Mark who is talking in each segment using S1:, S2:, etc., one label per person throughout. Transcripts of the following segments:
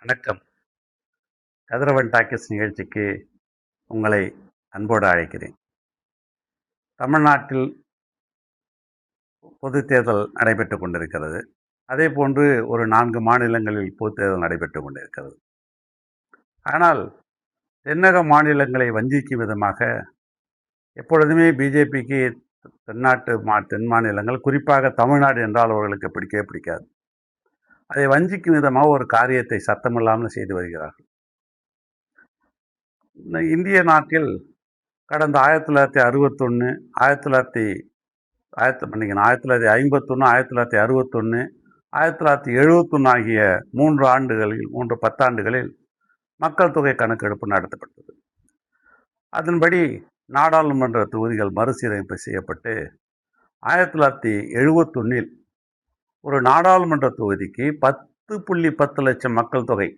S1: வணக்கம். கதிரவன் டாக்கீஸ் நிகழ்ச்சிக்கு உங்களை அன்போடு அழைக்கிறேன். தமிழ்நாட்டில் பொது தேர்தல் நடைபெற்றுக் கொண்டிருக்கிறது. அதே போன்று ஒரு 4 மாநிலங்களில் பொது தேர்தல் நடைபெற்றுக் கொண்டிருக்கிறது. ஆனால் தென்னக மாநிலங்களை வஞ்சிக்கும் விதமாக எப்பொழுதுமே பிஜேபிக்கு தென் மாநிலங்கள், குறிப்பாக தமிழ்நாடு என்றால் அவர்களுக்கு பிடிக்கவே பிடிக்காது. அதை வஞ்சிக்கும் விதமாக ஒரு காரியத்தை சத்தமில்லாமல் செய்து வருகிறார்கள். இந்திய நாட்டில் கடந்த 1961, 1951, 1961, 1971 ஆகிய 3 பத்தாண்டுகளில் மக்கள் தொகை கணக்கெடுப்பு நடத்தப்பட்டது. அதன்படி நாடாளுமன்ற தொகுதிகள் மறுசீரமைப்பு செய்யப்பட்டு 1971 ஒரு நாடாளுமன்ற தொகுதிக்கு 10.10 லட்சம் மக்கள் தொகை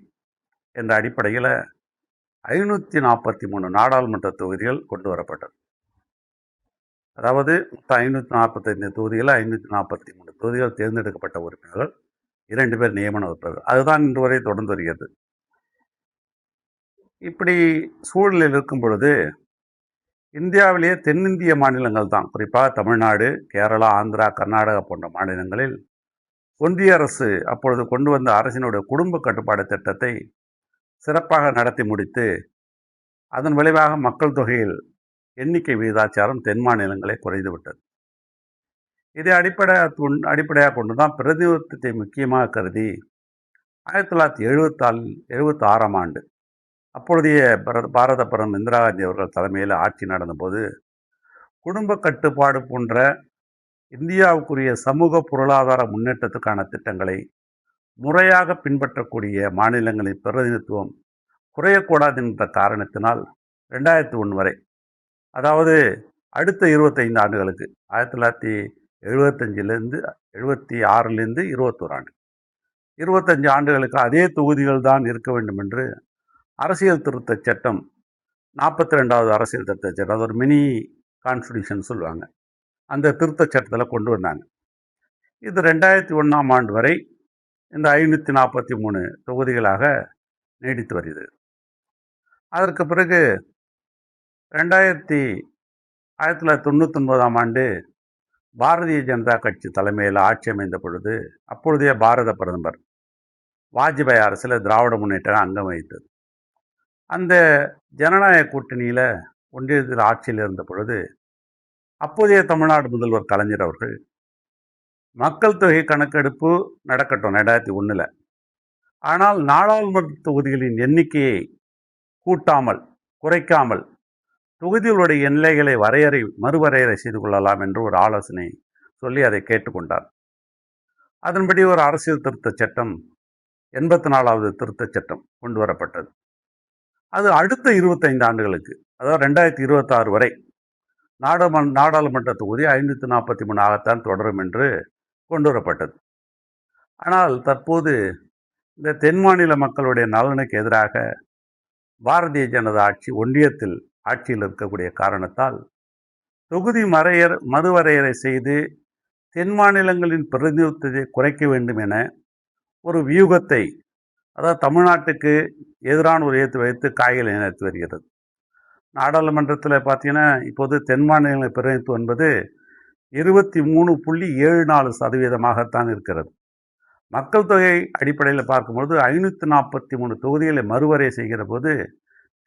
S1: என்ற அடிப்படையில் 543 நாடாளுமன்ற தொகுதிகள் கொண்டு வரப்பட்டது. அதாவது 545 தொகுதிகள், 543 தொகுதிகள் தேர்ந்தெடுக்கப்பட்ட உறுப்பினர்கள், 2 பேர் நியமன உறுப்பினர்கள். அதுதான் இன்று வரை தொடர்ந்து வருகிறது. இப்படி சூழலில் இருக்கும் பொழுது இந்தியாவிலேயே தென்னிந்திய மாநிலங்கள் தான், குறிப்பாக தமிழ்நாடு, கேரளா, ஆந்திரா, கர்நாடகா போன்ற மாநிலங்களில் ஒன்றிய அரசு அப்பொழுது கொண்டு வந்த அரசினுடைய குடும்ப கட்டுப்பாடு திட்டத்தை சிறப்பாக நடத்தி முடித்து அதன் விளைவாக மக்கள் தொகையில் எண்ணிக்கை விகிதாச்சாரம் தென் மாநிலங்களை குறைந்துவிட்டது. இதை அடிப்படையாக கொண்டுதான் பிரதிநிதித்துவத்தை முக்கியமாக கருதி 1976ஆம் ஆண்டு அப்பொழுதைய பாரத பிரதமர் இந்திரா காந்தி அவர்கள் தலைமையில் ஆட்சி நடந்தபோது குடும்ப கட்டுப்பாடு போன்ற இந்தியாவுக்குரிய சமூக பொருளாதார முன்னேற்றத்துக்கான திட்டங்களை முறையாக பின்பற்றக்கூடிய மாநிலங்களின் பிரதிநிதித்துவம் குறையக்கூடாது என்ற காரணத்தினால் 2001 வரை, அதாவது அடுத்த 25 ஆண்டுகளுக்கு, 1975 76 21 ஆண்டு, 25 ஆண்டுகளுக்கு அதே தொகுதிகள் தான் இருக்க வேண்டும் என்று அரசியல் திருத்த சட்டம், 42வது அரசியல் திருத்த சட்டம், அது ஒரு மினி கான்ஸ்டிடியூஷன் சொல்லுவாங்க, அந்த திருத்த சட்டத்தில் கொண்டு வந்தாங்க. இது 2001ஆம் ஆண்டு வரை இந்த 543 தொகுதிகளாக நீடித்து வருகிறது. அதற்கு பிறகு 1999ஆம் ஆண்டு பாரதிய ஜனதா கட்சி தலைமையில் ஆட்சி அமைந்த பொழுது அப்பொழுதைய பாரத பிரதமர் வாஜ்பாய் அரசில் திராவிட முன்னேற்றம் அங்கம் வகித்தது. அந்த ஜனநாயக கூட்டணியில் ஒன்றியத்தில் ஆட்சியில் இருந்த பொழுது அப்போதைய தமிழ்நாடு முதல்வர் கலைஞர் அவர்கள் மக்கள் தொகை கணக்கெடுப்பு நடக்கட்டும் 2001, ஆனால் நாடாளுமன்ற தொகுதிகளின் எண்ணிக்கையை கூட்டாமல் குறைக்காமல் தொகுதிகளுடைய எல்லைகளை மறுவரையறை செய்து கொள்ளலாம் என்று ஒரு ஆலோசனை சொல்லி அதை கேட்டுக்கொண்டார். அதன்படி ஒரு அரசியல் திருத்த சட்டம், 84வது திருத்த சட்டம் கொண்டு வரப்பட்டது. அது அடுத்த 25 ஆண்டுகளுக்கு, அதாவது 2026 வரை நாடாளுமன்ற தொகுதி 543 ஆகத்தான் தொடரும் என்று கொண்டு வரப்பட்டது. ஆனால் தற்போது இந்த தென் மாநில மக்களுடைய நலனுக்கு எதிராக பாரதிய ஜனதா ஆட்சி ஒன்றியத்தில் ஆட்சியில் இருக்கக்கூடிய காரணத்தால் தொகுதி மறுவரையறை செய்து தென் மாநிலங்களின் பிரதிநிதித்துவத்தை குறைக்க வேண்டும் என ஒரு வியூகத்தை, அதாவது தமிழ்நாட்டுக்கு எதிரான ஒரு ஏற்று வைத்து காய்களை நினைத்து வருகிறது. நாடாளுமன்றத்தில் பார்த்தீங்கன்னா இப்போது தென் மாநிலங்களின் பிரதிநிதித்துவம் என்பது 23.74% இருக்கிறது. மக்கள் தொகை அடிப்படையில் பார்க்கும்போது 543 தொகுதிகளை மறுவரை செய்கிற போது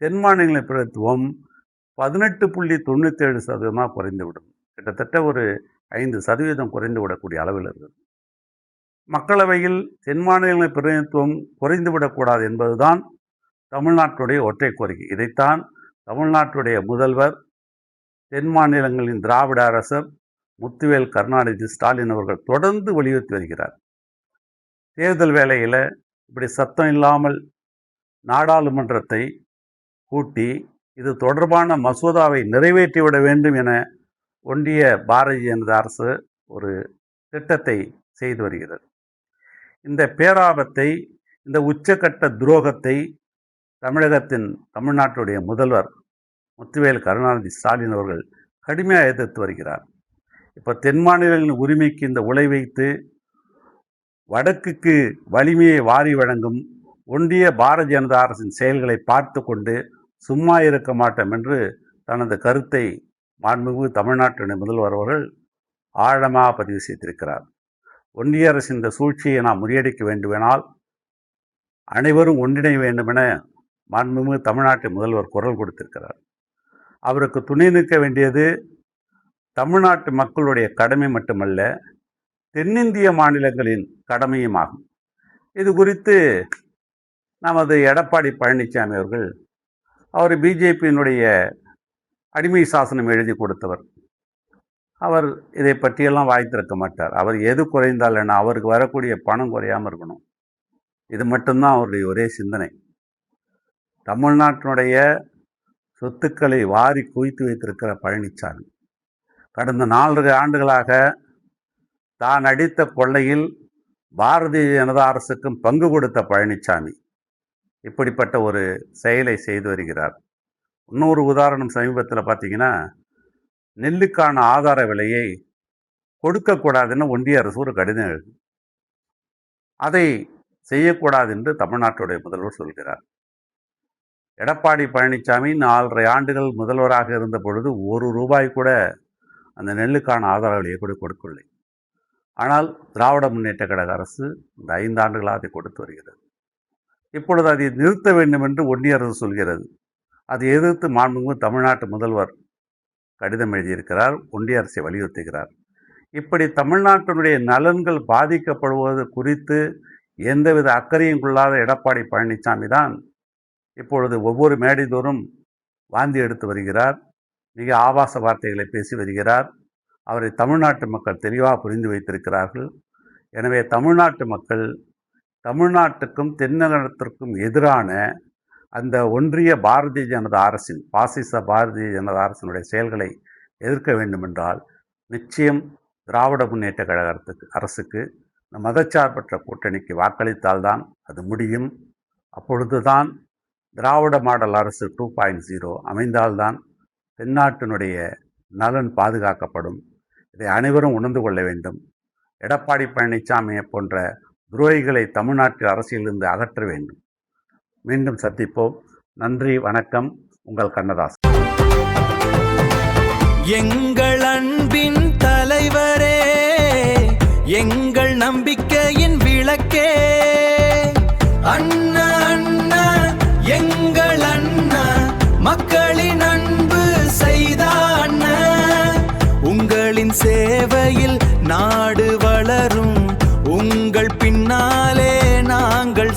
S1: தென் மாநிலங்களின் பிரதிநிதித்துவம் 18.97% குறைந்துவிடும். கிட்டத்தட்ட ஒரு 5% குறைந்துவிடக்கூடிய அளவில் இருக்குது. மக்களவையில் தென் மாநிலங்களின் பிரதிநிதித்துவம் குறைந்துவிடக்கூடாது என்பதுதான் தமிழ்நாட்டுடைய ஒற்றை கோரிக்கை. இதைத்தான் தமிழ்நாட்டுடைய முதல்வர், தென் மாநிலங்களின் திராவிட அரசர் முத்துவேல் கருணாநிதி ஸ்டாலின் அவர்கள் தொடர்ந்து வலியுறுத்தி வருகிறார். தேர்தல் வேளையில் இப்படி சத்தம் இல்லாமல் நாடாளுமன்றத்தை கூட்டி இது தொடர்பான மசோதாவை நிறைவேற்றிவிட வேண்டும் என ஒன்றிய பாரதிய ஜனதா அரசு ஒரு திட்டத்தை செய்து வருகிறது. இந்த பேராபத்தை, இந்த உச்சக்கட்ட துரோகத்தை தமிழ்நாட்டுடைய முதல்வர் முத்துவேல் கருணாநிதி ஸ்டாலின் அவர்கள் கடுமையாக எதிர்த்து வருகிறார். இப்போ தென் மாநிலங்களின் உரிமைக்கு இந்த உலை வைத்து வடக்குக்கு வலிமையை வாரி வழங்கும் ஒன்றிய பாரதிய ஜனதா அரசின் செயல்களை பார்த்து கொண்டு சும்மா இருக்க மாட்டோம் என்று தனது கருத்தை மாண்புமிகு தமிழ்நாட்டின் முதல்வர் அவர்கள் ஆழமாக பதிவு செய்திருக்கிறார். ஒன்றிய அரசின் இந்த சூழ்ச்சியை நாம் முறியடிக்க வேண்டுமெனால் அனைவரும் ஒன்றிணைய வேண்டுமென மாண்புமிகு தமிழ்நாட்டு முதல்வர் குரல் கொடுத்திருக்கிறார். அவருக்கு துணை நிற்க வேண்டியது தமிழ்நாட்டு மக்களுடைய கடமை மட்டுமல்ல, தென்னிந்திய மாநிலங்களின் கடமையும் ஆகும். இது குறித்து நமது எடப்பாடி பழனிசாமி அவர் பிஜேபியினுடைய அடிமை சாசனம் எழுதி கொடுத்தவர். அவர் இதை பற்றியெல்லாம் வாய் திறக்க மாட்டார். அவர் எது குறைந்தால் என்ன, அவருக்கு வரக்கூடிய பணம் குறையாமல் இருக்கணும். இது மட்டும்தான் அவருடைய ஒரே சிந்தனை. தமிழ்நாட்டினுடைய சொத்துக்களை வாரி குவித்து வைத்திருக்கிற பழனிசாமி கடந்த 4 ஆண்டுகளாக தான் அடித்த கொள்ளையில் பாரதிய ஜனதா அரசுக்கும் பங்கு கொடுத்த பழனிசாமி இப்படிப்பட்ட ஒரு செயலை செய்து வருகிறார். இன்னொரு உதாரணம் சமீபத்தில் பார்த்தீங்கன்னா, நெல்லுக்கான ஆதார விலையை கொடுக்கக்கூடாதுன்னு ஒன்றிய அரசு ஒரு கடிதம் எழுது. அதை செய்யக்கூடாது என்று தமிழ்நாட்டுடைய முதல்வர் சொல்கிறார். எடப்பாடி பழனிசாமி 4.5 ஆண்டுகள் முதல்வராக இருந்த பொழுது ₹1 கூட அந்த நெல்லுக்கான ஆதார விலையை கூட கொடுக்கவில்லை. ஆனால் திராவிட முன்னேற்ற கழக அரசு இந்த 5 ஆண்டுகளாக அதை கொடுத்து வருகிறது. இப்பொழுது அதை நிறுத்த வேண்டும் என்று ஒன்றிய அரசு சொல்கிறது. அதை எதிர்த்து மாண்புமிகு தமிழ்நாட்டு முதல்வர் கடிதம் எழுதியிருக்கிறார், ஒன்றிய அரசை வலியுறுத்துகிறார். இப்படி தமிழ்நாட்டினுடைய நலன்கள் பாதிக்கப்படுவது குறித்து எந்தவித அக்கறையும் கொள்ளாத எடப்பாடி பழனிசாமி தான் இப்பொழுது ஒவ்வொரு மேடைதோறும் வாந்தி எடுத்து வருகிறார். மிக ஆபாச வார்த்தைகளை பேசி வருகிறார். அவரை தமிழ்நாட்டு மக்கள் தெளிவாக புரிந்து வைத்திருக்கிறார்கள். எனவே தமிழ்நாட்டு மக்கள் தமிழ்நாட்டுக்கும் தென்னகத்திற்கும் எதிரான அந்த ஒன்றிய பாரதிய ஜனதா அரசின் பாசிச பாரதிய ஜனதா அரசினுடைய செயல்களை எதிர்க்க வேண்டுமென்றால் நிச்சயம் திராவிட முன்னேற்ற கழக அரசுக்கு மதச்சார்பற்ற கூட்டணிக்கு வாக்களித்தால்தான் அது முடியும். அப்பொழுதுதான் திராவிட மாடல் அரசு 2.0 அமைந்தால்தான் தென்னாட்டினுடைய நலன் பாதுகாக்கப்படும். இதை அனைவரும் உணர்ந்து கொள்ள வேண்டும். எடப்பாடி பழனிசாமியை போன்ற துரோகிகளை தமிழ்நாட்டில் அரசியலிருந்து அகற்ற வேண்டும். மீண்டும் சந்திப்போம். நன்றி, வணக்கம். உங்கள் கண்ணதாசன்.
S2: எங்கள் அன்பின் தலைவரே, எங்கள் நம்பிக்கையின் விளக்கே, அண்ணா அண்ணா எங்கள் அண்ணா, மக்களின் அன்பு செய்த அண்ணா. உங்களின் சேவையில் நாடு வளரும், உங்கள் பின்னாலே நாங்கள்